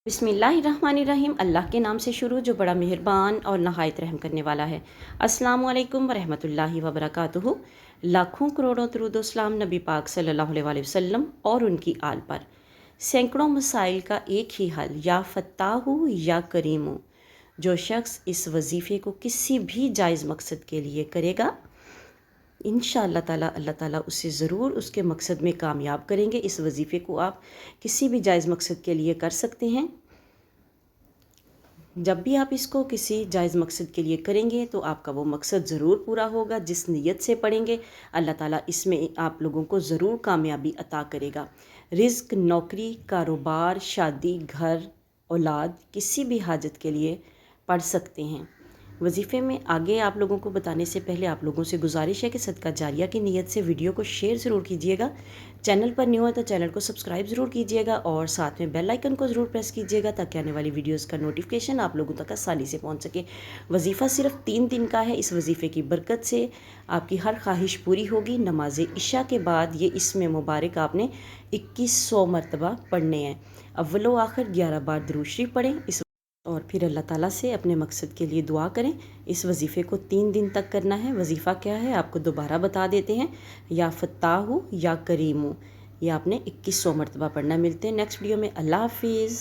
बिस्मिल्लाहिर्रहमानिर्रहीम। अल्लाह के नाम से शुरू जो बड़ा मेहरबान और नहायत रहम करने वाला है। अस्सलामु अलैकुम वरहमतुल्लाहि वबरकातुहू। लाखों करोड़ों दरूद व सलाम नबी पाक सल्लल्लाहु अलैहि वसल्लम और उनकी आल पर। सैकड़ों मसाइल का एक ही हल, या फ़त्ताहु या करीमु। जो शख्स इस वजीफ़े को किसी भी जायज़ मकसद के लिए करेगा, इंशाअल्लाह ताला अल्लाह ताला उसे ज़रूर उसके मकसद में कामयाब करेंगे। इस वजीफ़े को आप किसी भी जायज़ मकसद के लिए कर सकते हैं। जब भी आप इसको किसी जायज़ मकसद के लिए करेंगे तो आपका वो मकसद ज़रूर पूरा होगा। जिस नीयत से पढ़ेंगे अल्लाह ताला इसमें आप लोगों को ज़रूर कामयाबी अता करेगा। रिज़्क, नौकरी, कारोबार, शादी, घर, औलाद, किसी भी हाजत के लिए पढ़ सकते हैं। वजीफ़े में आगे आप लोगों को बताने से पहले आप लोगों से गुजारिश है कि सदका जारिया की नीयत से वीडियो को शेयर ज़रूर कीजिएगा। चैनल पर न्यू है तो चैनल को सब्सक्राइब ज़रूर कीजिएगा और साथ में बेल आइकन को ज़रूर प्रेस कीजिएगा ताकि आने वाली वीडियोस का नोटिफिकेशन आप लोगों तक आसानी से पहुंच सके। वजीफ़ा सिर्फ 3 दिन का है। इस वजीफ़े की बरकत से आपकी हर ख्वाहिश पूरी होगी। नमाज इशा के बाद ये इसमें मुबारक आपने 2100 मरतबा पढ़ने हैं। अव्वलो आखिर 11 बार दुरूद शरीफ पढ़ें और फिर अल्लाह ताला से अपने मकसद के लिए दुआ करें। इस वजीफ़े को 3 दिन तक करना है। वजीफ़ा क्या है आपको दोबारा बता देते हैं, या फ़त्ताहु या करीमु। ये आपने 2100 मरतबा पढ़ना। मिलते हैं नेक्स्ट वीडियो में। अल्लाह हाफिज़।